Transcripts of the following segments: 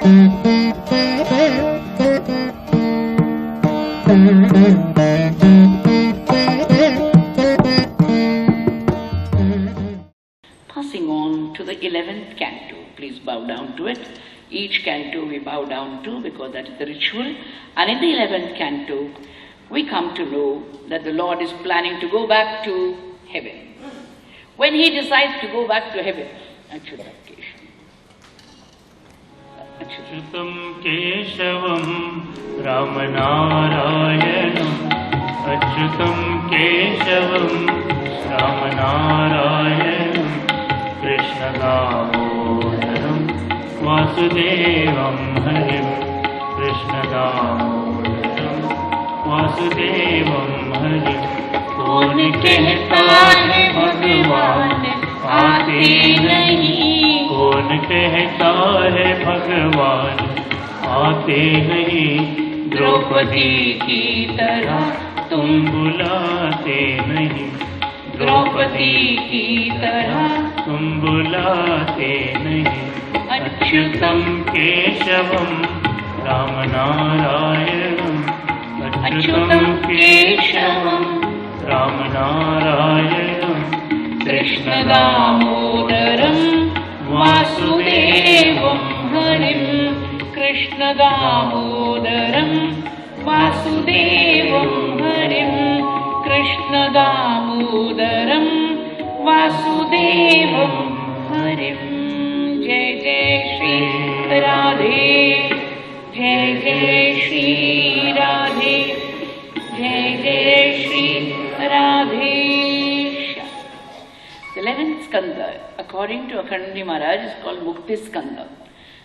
Passing on to the 11th canto, please bow down to it. Each canto we bow down to because that is the ritual. And in the 11th canto, we come to know that the Lord is planning to go back to heaven. When He decides to go back to heaven, Achyutam Keshavam Ramanarayanam Achyutam Keshavam Ramanarayanam Krishna Damodaram Vasudevam Harim Krishna Damodaram Vasudevam Harim कौन कहता है भगवान आते नहीं कौन कहता है भगवान आते नहीं द्रौपदी की तरह तुम बुलाते नहीं द्रौपदी की तरह तुम बुलाते नहीं अच्युतम केशवम रामनारायणम अच्युतम केशवम रामनारायणं कृष्णदामोदरं वासुदेवं हरिं कृष्णदामोदरं वासुदेवं हरिं कृष्णदामोदरं वासुदेवं हरिं जय जय श्री राधे जय जय श्री राधे जय जय Shri Radhesha. The 11th skanda, according to Akhandani Maharaj, is called Mukti Skanda.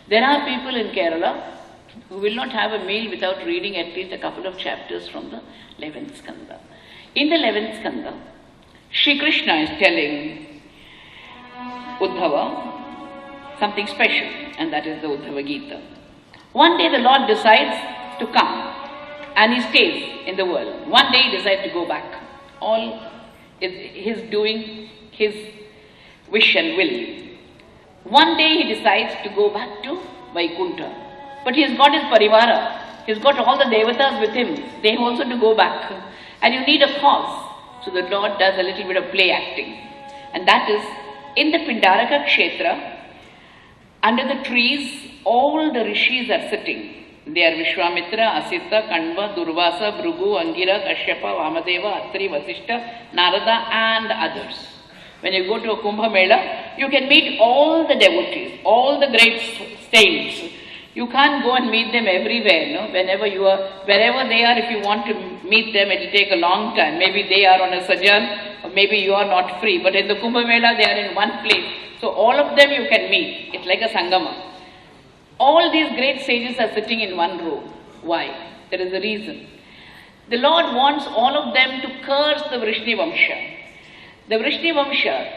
There are people in Kerala who will not have a meal without reading at least a couple of chapters from the 11th skanda. In the 11th skanda, Shri Krishna is telling Uddhava something special, and that is the Uddhava Gita. One day the Lord decides to come and He stays in the world. One day He decides to go back. All is His doing, His wish and will. One day He decides to go back to Vaikuntha. But He has got His parivara. He's got all the devatas with Him. They have also to go back. And you need a cause. So the Lord does a little bit of play acting. And that is, in the Pindaraka Kshetra, under the trees, all the rishis are sitting. They are Vishwamitra, Asita, Kanva, Durvasa, Bhrugu, Angira, Kashyapa, Vamadeva, Atri, Vasishta, Narada and others. When you go to a Kumbh Mela, you can meet all the devotees, all the great saints. You can't go and meet them everywhere, no? Wherever they are, if you want to meet them, it will take a long time. Maybe they are on a sojourn, or maybe you are not free. But in the Kumbh Mela, they are in one place. So all of them you can meet. It's like a Sangama. All these great sages are sitting in one row. Why? There is a reason. The Lord wants all of them to curse the Vrishni Vamsha. The Vrishni Vamsha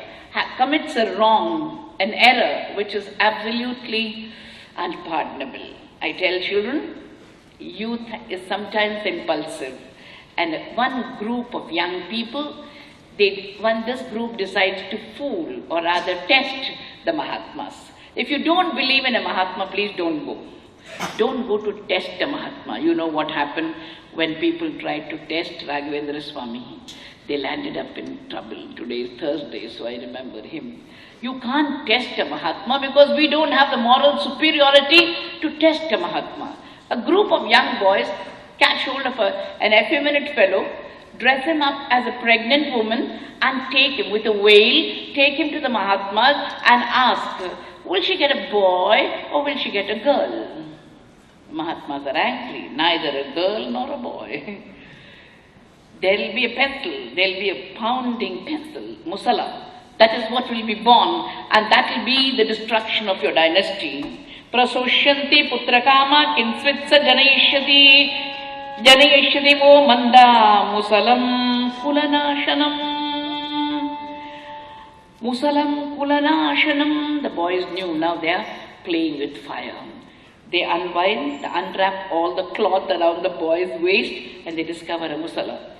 commits a wrong, an error, which is absolutely unpardonable. I tell children, youth is sometimes impulsive. And one group of young people, this group decides to fool or rather test the Mahatmas. If you don't believe in a Mahatma, please don't go. Don't go to test a Mahatma. You know what happened when people tried to test Raghavendra Swami. They landed up in trouble. Today is Thursday, so I remember him. You can't test a Mahatma because we don't have the moral superiority to test a Mahatma. A group of young boys catch hold of an effeminate fellow, dress him up as a pregnant woman and take him with a veil, take him to the Mahatmas and ask, will she get a boy or will she get a girl? Mahatmas are angry, neither a girl nor a boy. There will be a pencil, there will be a pounding pencil, musala. That is what will be born, and that will be the destruction of your dynasty. Prasosyanti putrakama kinsvitsa janayishyati vo manda musalam kulanashanam. Musalam kulanashanam. The boys knew now they are playing with fire. They unwrap all the cloth around the boy's waist and they discover a musala.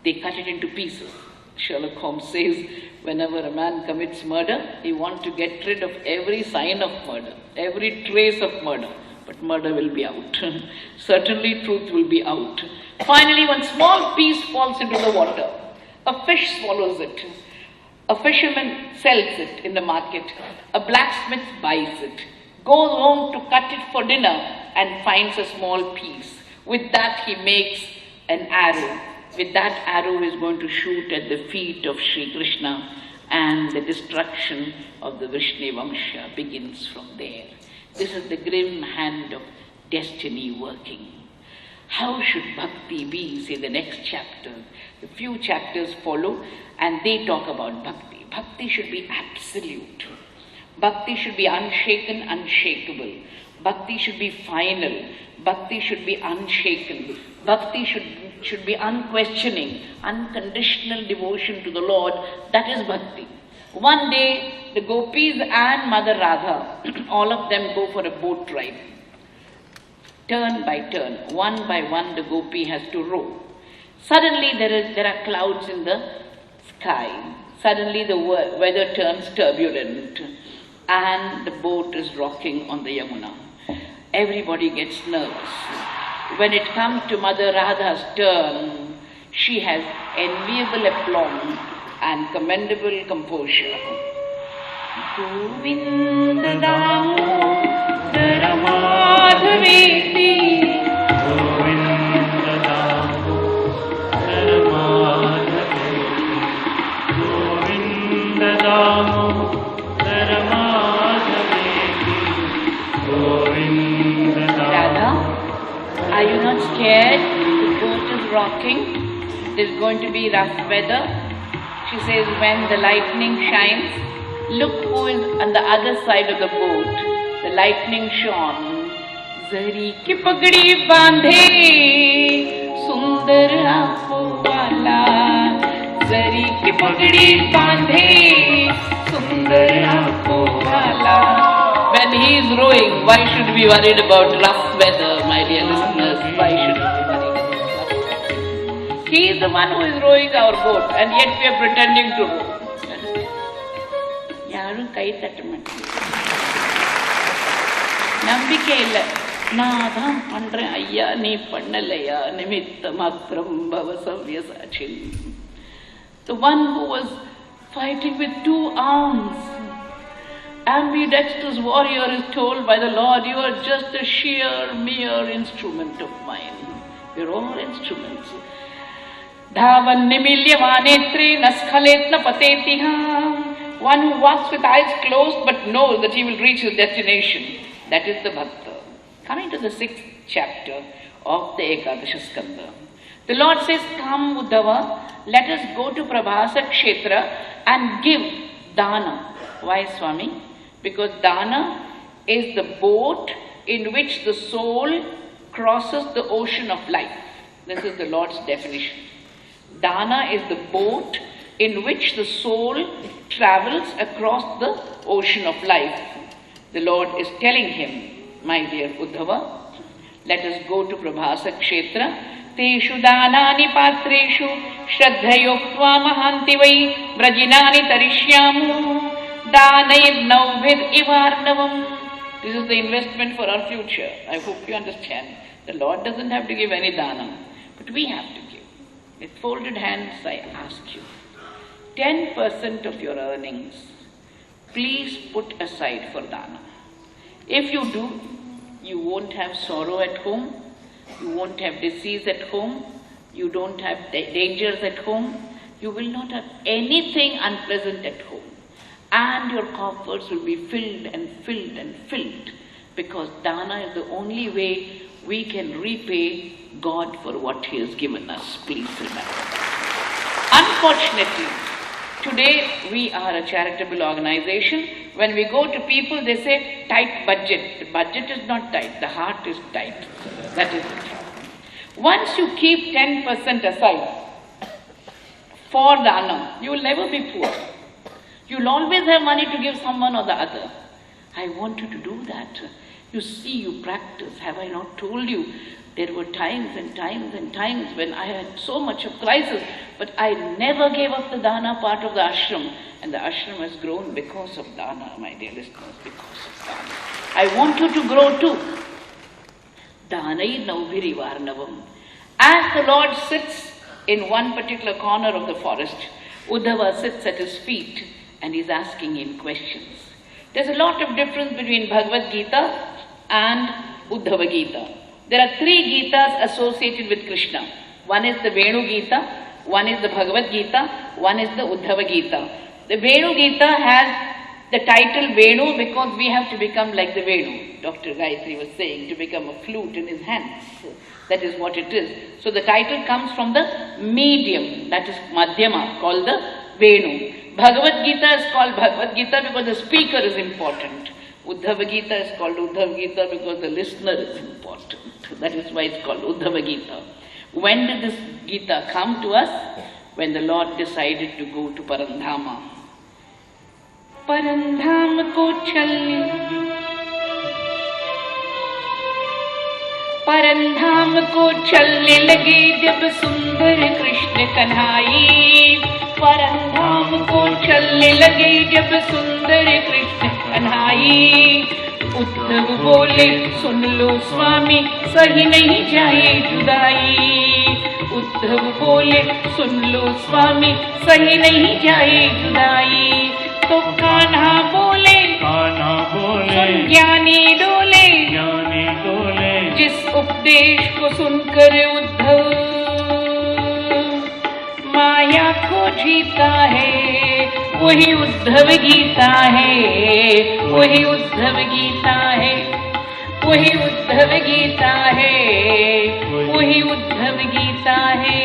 They cut it into pieces. Sherlock Holmes says, whenever a man commits murder, he wants to get rid of every sign of murder, every trace of murder. but murder will be out. Certainly truth will be out. Finally, one small piece falls into the water. A fish swallows it. A fisherman sells it in the market. A blacksmith buys it, goes home to cut it for dinner and finds a small piece. With that he makes an arrow. With that arrow he is going to shoot at the feet of Sri Krishna, and the destruction of the Vrishni Vamsha begins from there. This is the grim hand of destiny working. How should bhakti be? Say the next chapter. The few chapters follow and they talk about bhakti. Bhakti should be absolute. Bhakti should be unshaken, unshakable. Bhakti should be final. Bhakti should be unshaken. Bhakti should be unquestioning, unconditional devotion to the Lord. That is bhakti. One day, the gopis and Mother Radha, all of them go for a boat ride. Turn by turn, one by one, the gopi has to row. Suddenly, there are clouds in the sky. Suddenly, the weather turns turbulent, and the boat is rocking on the Yamuna. Everybody gets nervous. When it comes to Mother Radha's turn, she has enviable aplomb and commendable composure. Govinda Damodara Madhaveti, Govinda Damodara Madhaveti, Govinda Damodara Madhaveti, Govinda Radha, are you not scared? The boat is rocking. There's going to be rough weather. She says, when the lightning shines, look who is on the other side of the boat. The lightning shone. Zari ki pagdi bandhe, sundar aankhon wala. Zari ki pagdi bandhe, sundar aankhon wala. When he is rowing, why should we be worried about rough weather, my dear listeners? Why should we be worried about rough weather? He is the one who is rowing our boat, and yet we are pretending to row. யாரும் கை தட்ட மாட்டேங்க. நம்பிக்கை இல்லை. நான் தான் பண்றேன் ஐயா, நீ பண்ணலையா, நிமித்த மாத்திரம் பவ சவ்யசாட்சி. The one who was fighting with 2 arms, ambidextrous warrior, is told by the Lord, you are just a sheer, mere instrument of mine. We are all instruments. Dhavan nimilyavanetri naskhaletna patetiha. One who walks with eyes closed but knows that he will reach his destination. That is the bhakta. Coming to the 6th chapter of the Ekadasha Skanda. The Lord says, come Uddhava, let us go to Prabhasa Kshetra and give dana. Why, Swami? Because dana is the boat in which the soul crosses the ocean of life. This is the Lord's definition. Dana is the boat in which the soul travels across the ocean of life. The Lord is telling him, my dear Uddhava, let us go to Prabhasa Kshetra. Teshu danani patreshu shraddhayoktva mahanti vai vrajinani tarishyamu danayid naubhid ivarnavam. This is the investment for our future. I hope you understand. The Lord doesn't have to give any dana, but we have to give. With folded hands, I ask you, 10% of your earnings, please put aside for dana. If you do, you won't have sorrow at home, you won't have disease at home, you don't have dangers at home, you will not have anything unpleasant at home. And your coffers will be filled and filled and filled, because dana is the only way we can repay God for what He has given us. Please remember. Unfortunately, today we are a charitable organization. When we go to people, they say tight budget. The budget is not tight, the heart is tight. That is the problem. Once you keep 10% aside for dana, you will never be poor. You will always have money to give someone or the other. I want you to do that. You see, you practice. Have I not told you? There were times and times and times when I had so much of crisis, but I never gave up the dana part of the ashram. And the ashram has grown because of dana, my dear listeners, because of dana. I want you to grow too. Danai Naubhirivarnavam. As the Lord sits in one particular corner of the forest, Uddhava sits at his feet and is asking him questions. There's a lot of difference between Bhagavad Gita and Uddhava Gita. There are 3 Gitas associated with Krishna. One is the Venu Gita, one is the Bhagavad Gita, one is the Uddhava Gita. The Venu Gita has the title Venu because we have to become like the Venu. Dr. Gayatri was saying, to become a flute in his hands. That is what it is. So the title comes from the medium, that is Madhyama, called the Venu. Bhagavad Gita is called Bhagavad Gita because the speaker is important. Uddhava Gita is called Uddhava Gita because the listener is important. That is why it's called Uddhava Gita. When did this Gita come to us? When the Lord decided to go to Parandhama. Parandham ko chalne, Parandham ko chalne lage jab sundar Krishna kanhai. Parandham ko chalne lage jab sundar Krishna kanhai. Uddhav बोले सुन लो स्वामी सही नहीं जाए जुदाई. उद्धव बोले सुन लो स्वामी सही नहीं जाए जुदाई. तो कान्हा बोले सुन ज्ञानी डोले. जिस उपदेश को सुनकर उद्धव माया को जीता है, वही उद्धव गीता है. वही उद्धव गीता है. वही उद्धव गीता है. वही उद्धव गीता है.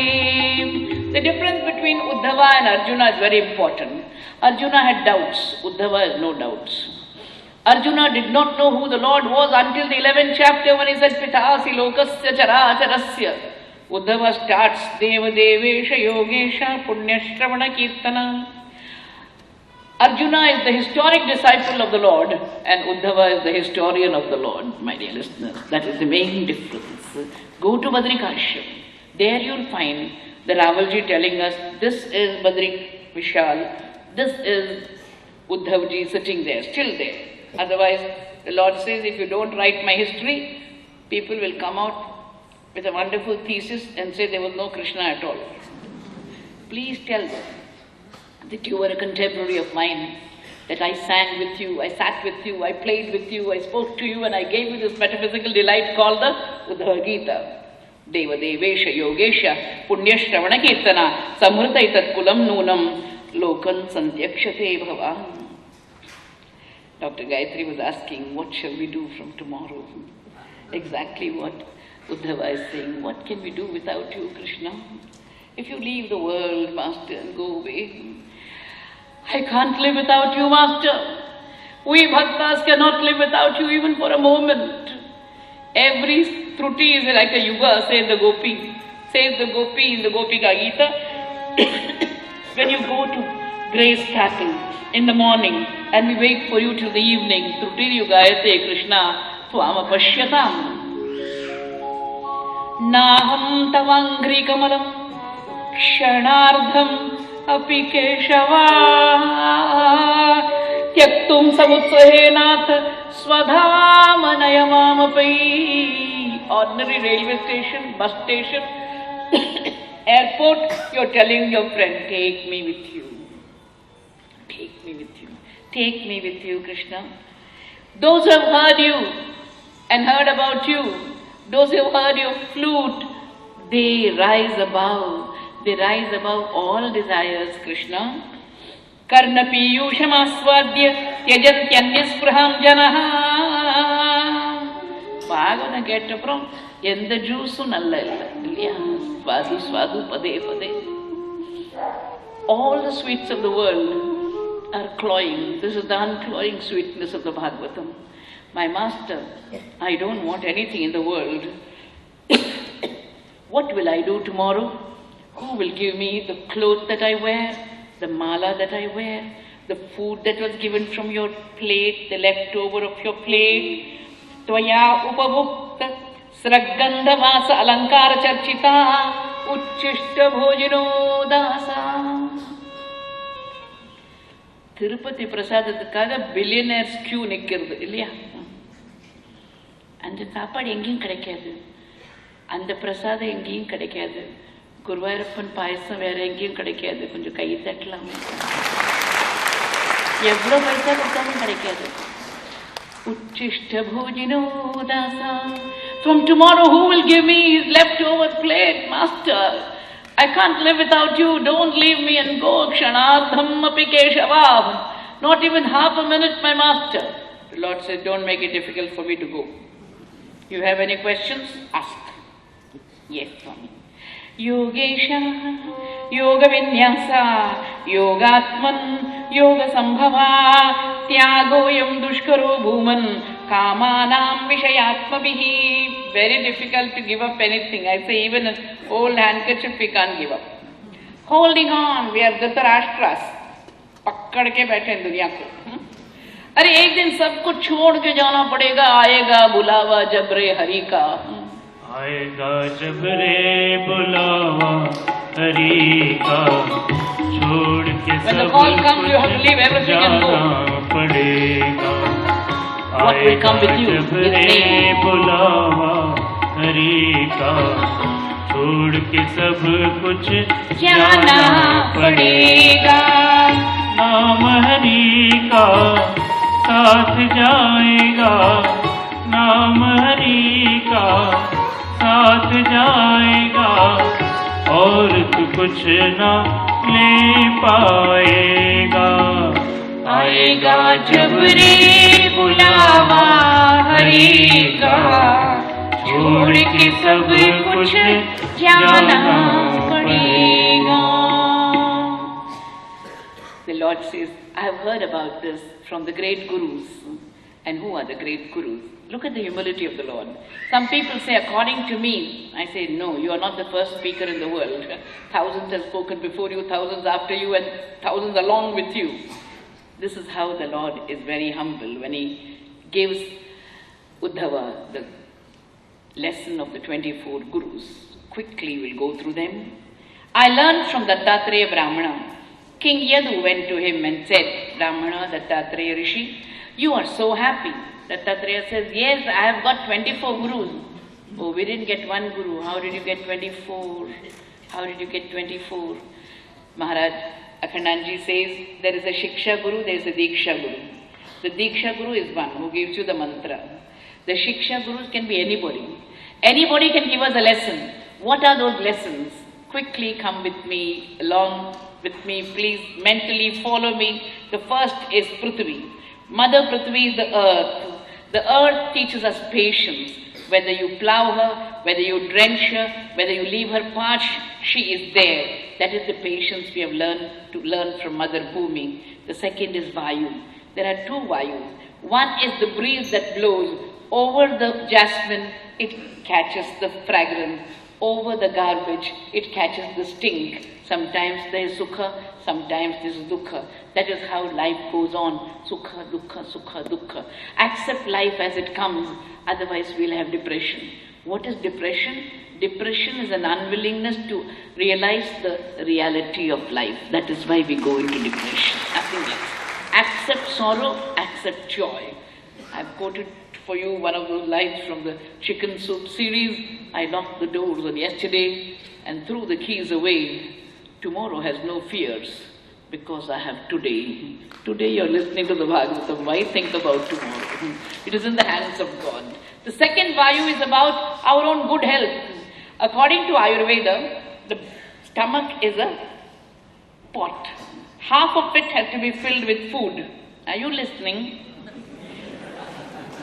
The difference between Uddhava and Arjuna is very important. Arjuna had doubts. Uddhava has no doubts. Arjuna did not know who the Lord was until the 11th chapter when he said, Pitasi lokasya characharasya. Uddhava starts, Deva Devesha Yogesha Punyashravana Kirtana. Arjuna is the historic disciple of the Lord and Uddhava is the historian of the Lord, my dear listeners. That is the main difference. Go to Badrikashram. There you'll find the Ravalji telling us, this is Badrik Vishal, this is Uddhavji sitting there, still there. Otherwise, the Lord says, if you don't write my history, people will come out with a wonderful thesis and say there was no Krishna at all. Please tell them that you were a contemporary of mine, that I sang with you, I sat with you, I played with you, I spoke to you and I gave you this metaphysical delight called the Uddhava Gita. Deva Devesha Yogesha Punyashravana Kirtana Samhrtaitat Kulam Nunam Lokan Santyakshate Bhavan. Dr. Gayatri was asking, what shall we do from tomorrow? Exactly what Uddhava is saying. What can we do without you, Krishna? If you leave the world, Master, and go away, I can't live without you, Master. We bhaktas cannot live without you even for a moment. Every truti is like a yuga, says the Gopi. Says the Gopi in the Gopika Gita. When you go to graze cattle in the morning and we wait for you till the evening, truti yugayate Krishna tvama pashyatam. Naham tavangri kamalam kshanardham api keshava tyaktum samutsahe nath swadhamanayamamapai. Ordinary railway station, bus station, airport, you're telling your friend, take me with you. Take me with you. Take me with you, Krishna. Those who have heard you and heard about you, those who have heard your flute, they rise above. They rise above all desires, Krishna. Karna piyusham aswadya yajatyannispraham janaha. Bhagavana get from yenda juice nalla illa. Swadu swadu pade pade. All the sweets of the world are cloying. This is the uncloying sweetness of the Bhagavatam. My master, I don't want anything in the world. What will I do tomorrow? Who will give me the clothes that I wear, the mala that I wear, the food that was given from your plate, the leftover of your plate? Tvaya upavukta sraggandha vasa alankara charchita uchishta bhojino dasa. Tirupati prasadatukaga billionaires queue nikkirudu illaya. அந்த சாப்பாடு எங்கேயும் கிடைக்காது, அந்த பிரசாதம் எங்கேயும் கிடைக்காது, குருவாயூரப்பன் பாயசம் வேற எங்கேயும் கிடைக்காது, கொஞ்சம் கை தட்டலாமே, எவ்வளோ பைசா கொடுத்தாலும் கிடைக்காது. Uchchhishta பூஜினோ Tasa, from tomorrow who will give me his leftover plate? Master, I can't live without you, don't leave me and go. Kshanardham api Keshava, not even half a minute, my master. The Lord says, don't make it difficult for me to go. You have any questions? Ask. Yes, Swami. Yogesha, Yoga Vinyasa, Yogatman, Yoga Sambhava, Tyagoyam Dushkaro Bhuman, Kamanam Vishayatmabihi. Very difficult to give up anything. I say even an old handkerchief we can't give up. Holding on, we are Dhritarashtra's. पकड़ के बैठे हैं दुनिया को. अरे एक दिन सबको छोड़ के जाना पड़ेगा, आएगा बुलावा जब रे हरि का. आएगा जब रे बुलावा हरि का, छोड़ के When the सब call comes, you have to leave कुछ everything and go. जाना पड़ेगा. What will come with you? जब With रे me. बुलावा हरि का, छोड़ के सब कुछ जाना पड़ेगा. नाम हरि का साथ जाएगा, नाम हरि का साथ जाएगा, और तू कुछ ना ले पाएगा. आएगा जब रे बुलावा हरि का, छोड़ के सब कुछ जाना पड़ेगा. The Lord says, I have heard about this from the great gurus. And who are the great gurus? Look at the humility of the Lord. Some people say, according to me. I say, no, you are not the first speaker in the world. Thousands have spoken before you, thousands after you, and thousands along with you. This is how the Lord is very humble when He gives Uddhava the lesson of the 24 gurus. Quickly we'll go through them. I learned from Dattatreya Brahmana. King Yadu went to him and said, Brahmana, Dattatreya Rishi, you are so happy. Dattatreya says, yes, I have got 24 gurus. Oh, we didn't get one guru. How did you get 24? How did you get 24? Maharaj Akhandanji says, there is a Shiksha Guru, there is a Diksha Guru. The Diksha Guru is one who gives you the mantra. The Shiksha Gurus can be anybody. Anybody can give us a lesson. What are those lessons? Quickly come with me, along with me, please mentally follow me. The first is Prithvi. Mother Prithvi is the earth. The earth teaches us patience. Whether you plow her, whether you drench her, whether you leave her parched, she is there. That is the patience we have learned to learn from Mother Bhumi. The second is Vayu. There are two Vayus. One is the breeze that blows over the jasmine, it catches the fragrance. Over the garbage, it catches the stink. Sometimes there is sukha, sometimes there is dukkha. That is how life goes on. Sukha, dukkha, sukha, dukkha. Accept life as it comes, otherwise we'll have depression. What is depression? Depression is an unwillingness to realize the reality of life. That is why we go into depression. Nothing else. Accept sorrow, accept joy. I've quoted for you one of those lines from the Chicken Soup series. I locked the doors on yesterday and threw the keys away. Tomorrow has no fears because I have today. Today you're listening to the Bhagavatam. Why think about tomorrow? It is in the hands of God. The second Vayu is about our own good health. According to Ayurveda, the stomach is a pot. Half of it has to be filled with food. Are you listening?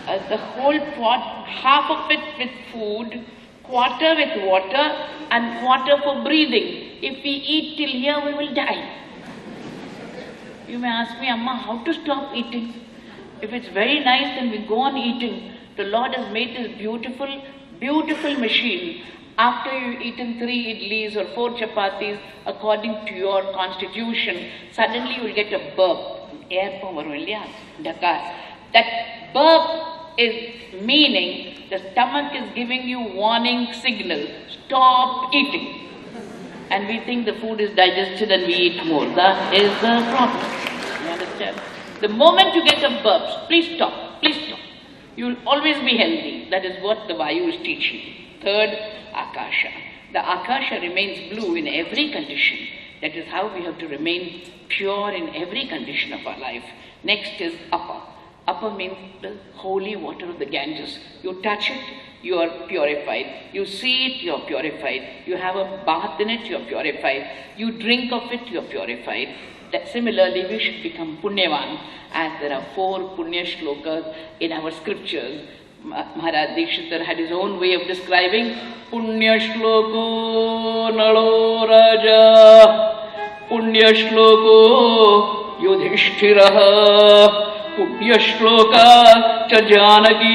The whole pot, half of it with food, quarter with water, and quarter for breathing. If we eat till here, we will die. You may ask me, Amma, how to stop eating? If it's very nice, then we go on eating. The Lord has made this beautiful, beautiful machine. After you've eaten 3 idlis or 4 chapatis, according to your constitution, suddenly you will get a burp. Air power, Dakar. That burp is meaning the stomach is giving you warning signal. Stop eating. And we think the food is digested and we eat more. That is the problem. You understand? The moment you get a burp, please stop. Please stop. You will always be healthy. That is what the Vayu is teaching. Third, Akasha. The Akasha remains blue in every condition. That is how we have to remain pure in every condition of our life. Next is Apa. Apa means the holy water of the Ganges. You touch it, you are purified. You see it, you are purified. You have a bath in it, you are purified. You drink of it, you are purified. That similarly, we should become Punyavan, as there are 4 Punya shlokas in our scriptures. Maharaj Dikshitar had his own way of describing Punya shloko nalo raja, Punya shloko yudhishthiraha, Punya shloka cha janaki,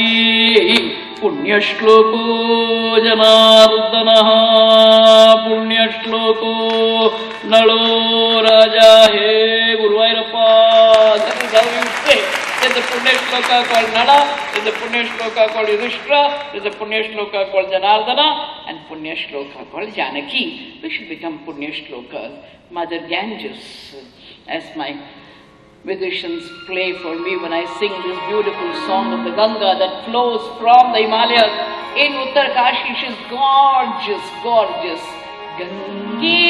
Punya shloko janardanaha, Punya shloko nalo raja he Guruvayurappa. That is how you say. There's a Punya shloka called Nala, there's a Punya shloka called Yudhishthira, there's a Punya shloka called Janardana, and Punya shloka called Janaki. We should become Punya shlokas. Mother Ganges, as my musicians play for me when I sing this beautiful song of the Ganga that flows from the Himalayas in Uttarkashi. She's gorgeous, gorgeous. Gange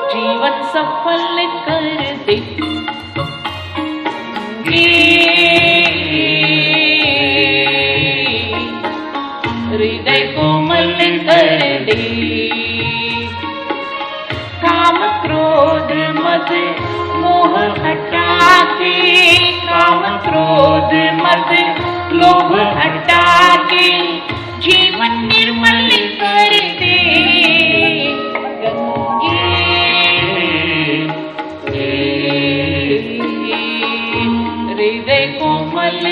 जीवन सफल कर दे, हृदय कोमल कर दे, काम क्रोध मद मोह हटा के, काम क्रोध मद लोभ हटा के, जीवन निर्मल कर दे। हृदय कोमल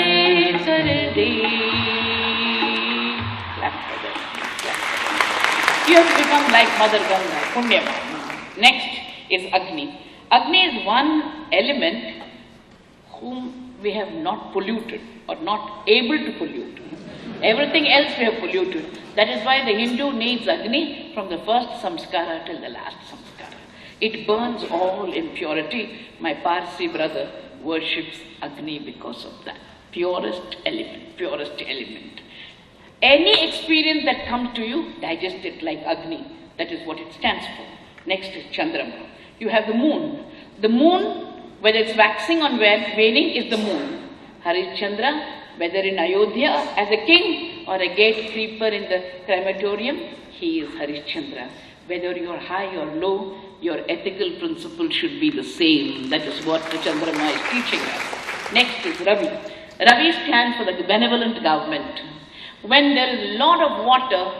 कर दे। You have become like Mother Ganga, Punyama. Next is Agni. Agni is one element whom we have not polluted or not able to pollute. Everything else we have polluted. That is why the Hindu needs Agni from the first samskara till the last samskara. It burns all impurity. My Parsi brother worships Agni because of that. Purest element, purest element. Any experience that comes to you, digest it like Agni. That is what it stands for. Next is Chandrama. You have the moon. The moon, whether it's waxing or waning, is the moon. Harishchandra, whether in Ayodhya as a king or a gatekeeper in the crematorium, he is Harishchandra. Whether you are high or low, your ethical principle should be the same. That is what the Chandrama is teaching us. Next is Ravi. Ravi stands for the benevolent government. When there is a lot of water,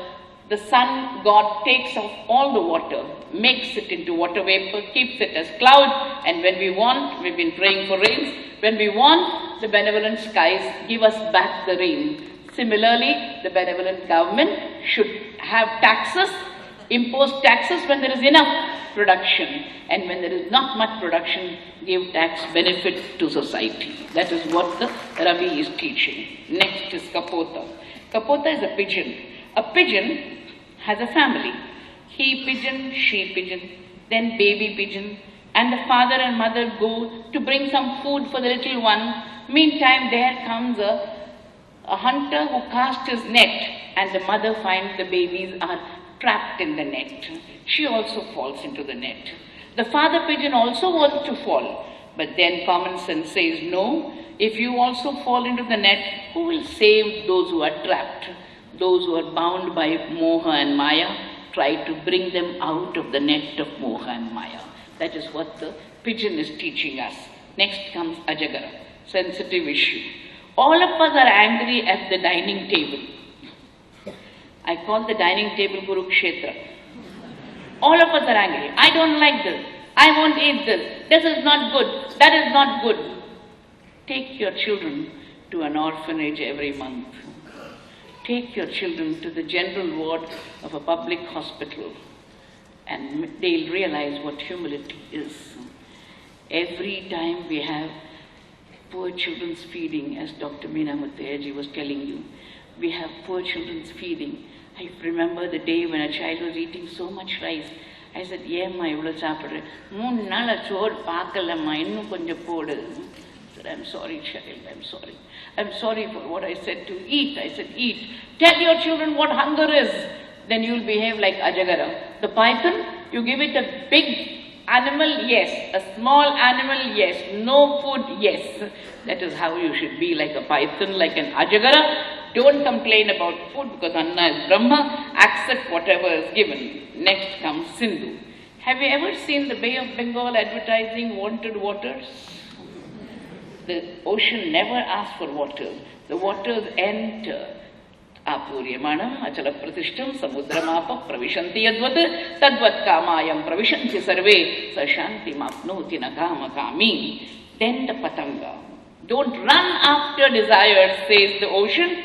the sun god takes off all the water, makes it into water vapor, keeps it as cloud, and when we want, we've been praying for rains, when we want, the benevolent skies give us back the rain. Similarly, the benevolent government should have taxes, impose taxes when there is enough production, and when there is not much production, give tax benefit to society. That is what the Ravi is teaching. Next is Kapota. Kapota is a pigeon. A pigeon has a family. He pigeon, she pigeon, then baby pigeon, and the father and mother go to bring some food for the little one. Meantime, there comes a hunter who casts his net, and the mother finds the babies are trapped in the net. She also falls into the net. The father pigeon also wants to fall, but then common sense says, no, if you also fall into the net, who will save those who are trapped? Those who are bound by Moha and Maya, try to bring them out of the net of Moha and Maya. That is what the pigeon is teaching us. Next comes Ajagara, sensitive issue. All of us are angry at the dining table. I call the dining table Kurukshetra. All of us are angry. I don't like this. I won't eat this. This is not good. That is not good. Take your children to an orphanage every month. Take your children to the general ward of a public hospital, and they'll realize what humility is. Every time we have poor children's feeding, as Dr. Meena Muthiah was telling you, we have poor children's feeding. I remember the day when a child was eating so much rice. I said, ஏம்மா இவ்வளோ சாப்பிட்றேன்? 3 நாள் சோறு பார்க்கலம்மா, இன்னும் கொஞ்சம் போடு. I said, I'm sorry, child, I'm sorry. I'm sorry for what I said to eat. I said, eat. Tell your children what hunger is. Then you'll behave like Ajagara. The python, you give it a big animal, yes. A small animal, yes. No food, yes. That is how you should be, like a python, like an Ajagara. Don't complain about food because Anna is Brahma. Accept whatever is given. Next comes Sindhu. Have you ever seen the Bay of Bengal advertising wanted waters? The ocean never asks for water. The waters enter. Apuryamanam achala pratishtam samudramapa pravishanti yadvat tadvat kamayam pravishanti sarve sashanti mapnoti nakama kami. Then the patanga. Don't run after desires, says the ocean.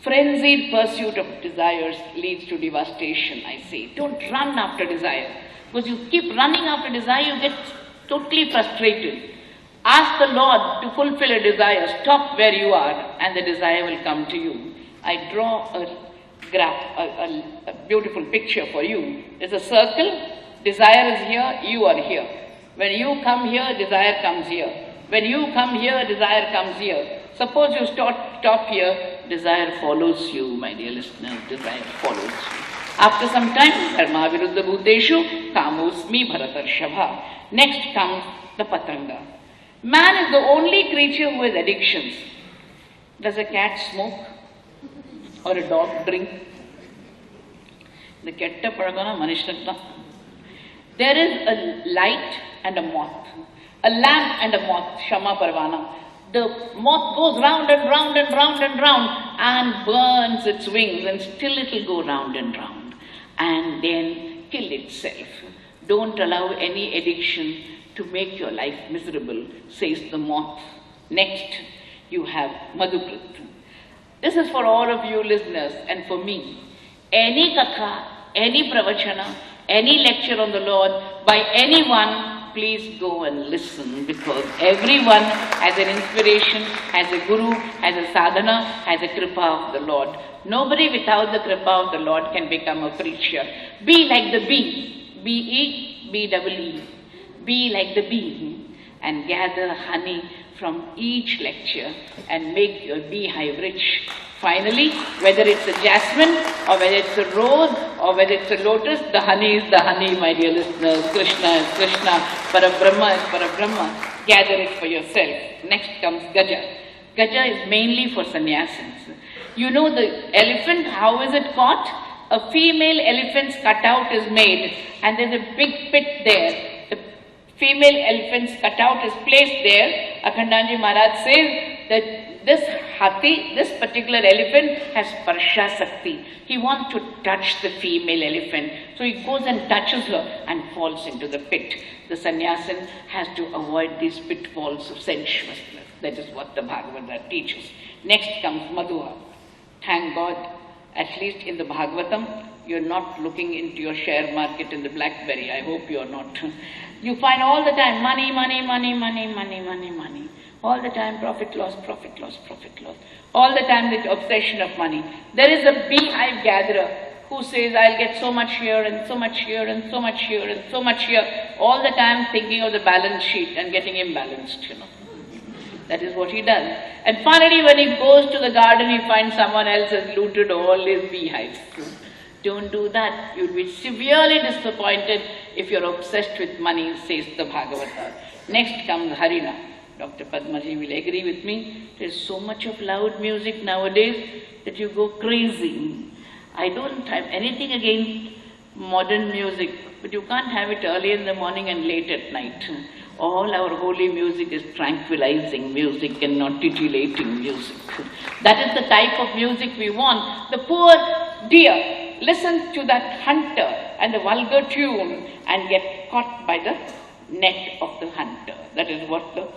Frenzied pursuit of desires leads to devastation, I say. Don't run after desire. Because you keep running after desire, you get totally frustrated. Ask the Lord to fulfill a desire. Stop where you are and the desire will come to you. I draw a graph, a beautiful picture for you. There's a circle. Desire is here, you are here. When you come here, desire comes here. When you come here, desire comes here. Suppose you stop here, desire follows you, my dear listeners. Desire follows you. After some time, dharma viruddha bhuteshu kamosmi bharatarshava. Next comes the patanga. Man is the only creature who has addictions. Does a cat smoke? Or a dog drink? The ketta pazhagana manushanukku dhaan. There is a light and a moth. A lamp and a moth, Shama Parvana. The moth goes round and round and round and round and burns its wings, and still it will go round and round and then kill itself. Don't allow any addiction to make your life miserable, says the moth. Next, you have Madhukrit. This is for all of you listeners and for me. Any katha, any pravachana, any lecture on the Lord by anyone, please go and listen, because everyone has an inspiration, has a guru, has a sadhana, has a kripa of the Lord. Nobody without the kripa of the Lord can become a preacher. Be like the bee, B-E, B-E-E. Be like the bee and gather honey from each lecture and make your beehive rich. Finally, whether it's a jasmine or whether it's a rose or whether it's a lotus, the honey is the honey, my dear listeners. Krishna is Krishna, Parabrahma is Parabrahma. Gather it for yourself. Next comes Gaja. Gaja is mainly for sannyasins. You know the elephant, how is it caught? A female elephant's cutout is made and there's a big pit there. The female elephant's cutout is placed there. Akhandanji Maharaj says that this hathi, this particular elephant has Sparsha Sakti. He wants to touch the female elephant. So he goes and touches her and falls into the pit. The sannyasin has to avoid these pitfalls of sensuousness. That is what the Bhagavata teaches. Next comes Madhua. Thank God, at least in the Bhagavatam, you're not looking into your share market in the BlackBerry. I hope you're not. You find all the time money, money, money, money, money, money, money. All the time profit loss, profit loss, profit loss. All the time the obsession of money. There is a beehive gatherer who says, I'll get so much here and so much here and so much here and so much here. All the time thinking of the balance sheet and getting imbalanced, That is what he does. And finally when he goes to the garden, he finds someone else has looted all his beehives. Don't do that. You'll be severely disappointed if you're obsessed with money, says the Bhagavata. Next comes Harina. Dr. Padmaji will agree with me. There's so much of loud music nowadays that you go crazy. I don't have anything against modern music, but you can't have it early in the morning and late at night. All our holy music is tranquilizing music and not titillating music. That is the type of music we want. The poor deer listens to that hunter and the vulgar tune and get caught by the net of the hunter. That is what the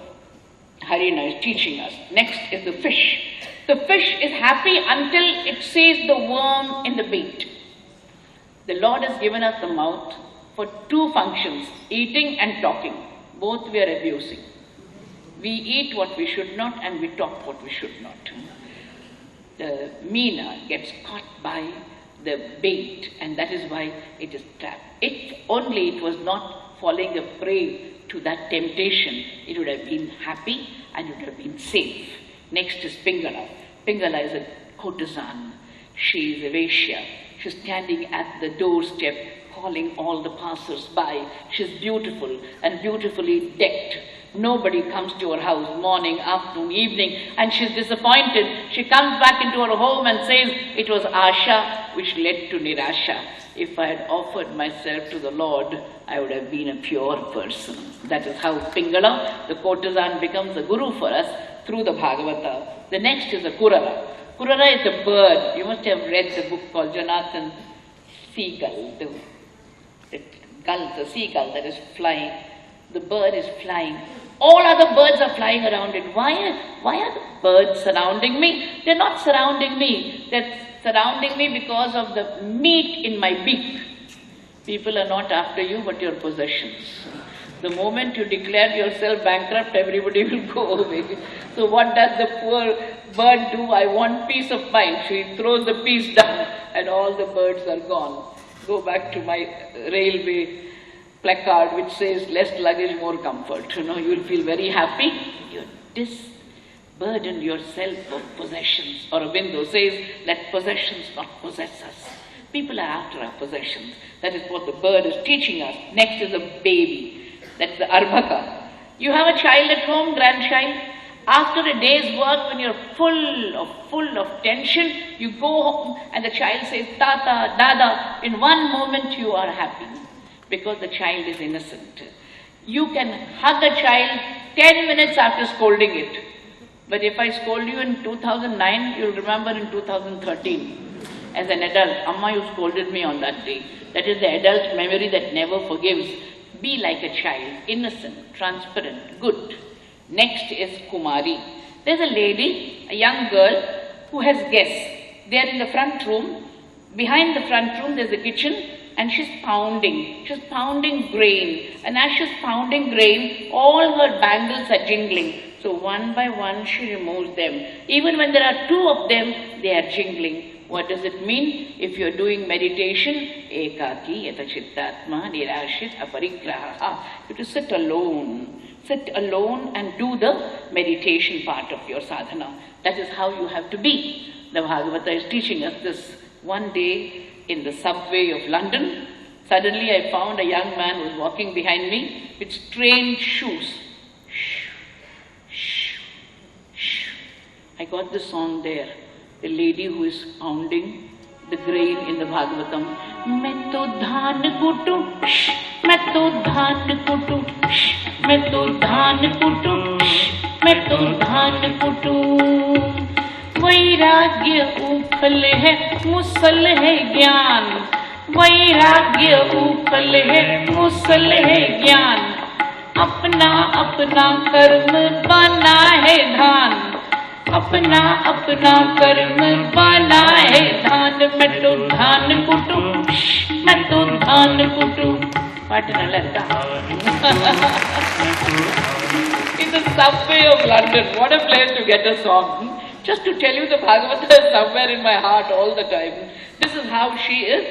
Harina is teaching us. Next is the fish. The fish is happy until it sees the worm in the bait. The Lord has given us the mouth for two functions, eating and talking. Both we are abusing. We eat what we should not and we talk what we should not. The Meena gets caught by the bait, and that is why it is trapped. If only it was not falling a prey to that temptation, it would have been happy and it would have been safe. Next is Pingala. Pingala is a courtesan. She is a Vaishya. She's standing at the doorstep calling all the passers-by. She's beautiful and beautifully decked. Nobody comes to her house morning, afternoon, evening, and she's disappointed. She comes back into her home and says, it was Asha which led to Nirasha. If I had offered myself to the Lord, I would have been a pure person. That is how Pingala, the courtesan, becomes a guru for us through the Bhagavata. The next is a Kurara. Kurara is a bird. You must have read the book called Jonathan Seagull, the gull, the seagull that is flying. The bird is flying. All other birds are flying around it. Why are the birds surrounding me? They're not surrounding me. They're surrounding me because of the meat in my beak. People are not after you but your possessions. The moment you declare yourself bankrupt, everybody will go away. So what does the poor bird do? I want peace of mind. She throws the piece down and all the birds are gone. Go back to my railway placard which says less luggage, more comfort. You will feel very happy. You disburden yourself of possessions. Aurobindo says, let possessions not possess us. People are after our possessions. That is what the bird is teaching us. Next is a baby. That's the Arbhaka. You have a child at home, grandchild. After a day's work, when you're full of tension, you go home and the child says, Tata, Dada. In one moment you are happy because the child is innocent. You can hug a child 10 minutes after scolding it. But if I scold you in 2009, you'll remember in 2013. As an adult, Amma, you scolded me on that day. That is the adult memory that never forgives. Be like a child, innocent, transparent, good. Next is Kumari. There's a lady, a young girl, who has guests. They are in the front room. Behind the front room, there's a kitchen, and she's pounding. She's pounding grain. And as she's pounding grain, all her bangles are jingling. So one by one, she removes them. Even when there are two of them, they are jingling. What does it mean? If you're doing meditation, ekaki yata chittatma nirashit aparigraha. You have to sit alone. Sit alone and do the meditation part of your sadhana. That is how you have to be. The Bhagavata is teaching us this. One day in the subway of London, suddenly I found a young man who was walking behind me with strange shoes. I got the song there. The lady who is pounding the grain in the Bhagavatam. मैं तो धान कुटू, मैं तो धान कुटू, मैं तो धान कुटू, मैं तो धान कुटू. वैराग्य उफल है, मुसल है ज्ञान. वैराग्य उफल है, मुसल है ज्ञान. अपना अपना कर्म बना है धान. अपना अपना कर्म बना है धान. मैं तो धान कुटू, मैं तो धान कुटू. पाटना लगता. In the subway of London, what a place to get a song. Just to tell you, the Bhagavata is somewhere in my heart all the time. This is how she is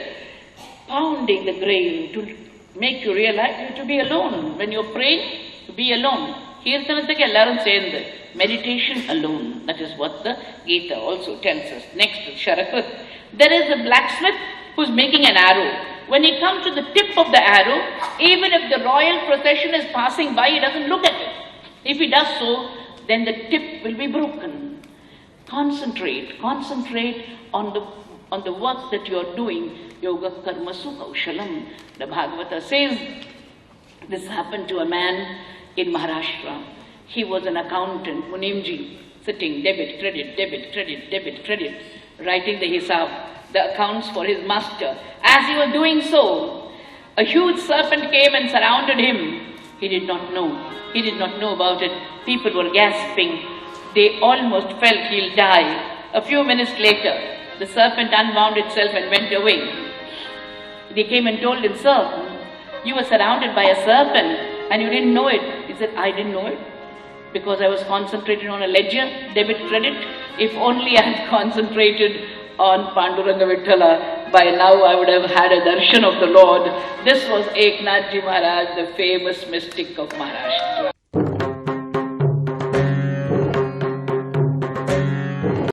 pounding the grain to make you realize you have to be alone. When you're praying, to be alone. Kirtanatake ellarum சேர்ந்து. Meditation alone. That is what the Gita also tells us. Next is Sharakrit. There is a blacksmith who's making an arrow. When he comes to the tip of the arrow, even if the royal procession is passing by, he doesn't look at it. If he does so, then the tip will be broken. Concentrate on the work that you are doing. Yoga karmasu kaushalam. The Bhagavata says this happened to a man in Maharashtra. He was an accountant, Munimji, sitting debit, credit, debit, credit, debit, credit, writing the hisab, the accounts for his master. As he was doing so, a huge serpent came and surrounded him. He did not know. He did not know about it. People were gasping. They almost felt he'll die. A few minutes later, the serpent unwound itself and went away. They came and told him, "Sir, you were surrounded by a serpent and you didn't know it." He said, "I didn't know it because I was concentrated on a ledger, debit, credit. If only I had concentrated on Panduranga Vitthala, by now I would have had a darshan of the Lord. This was Eknath Ji Maharaj, the famous mystic of Maharashtra.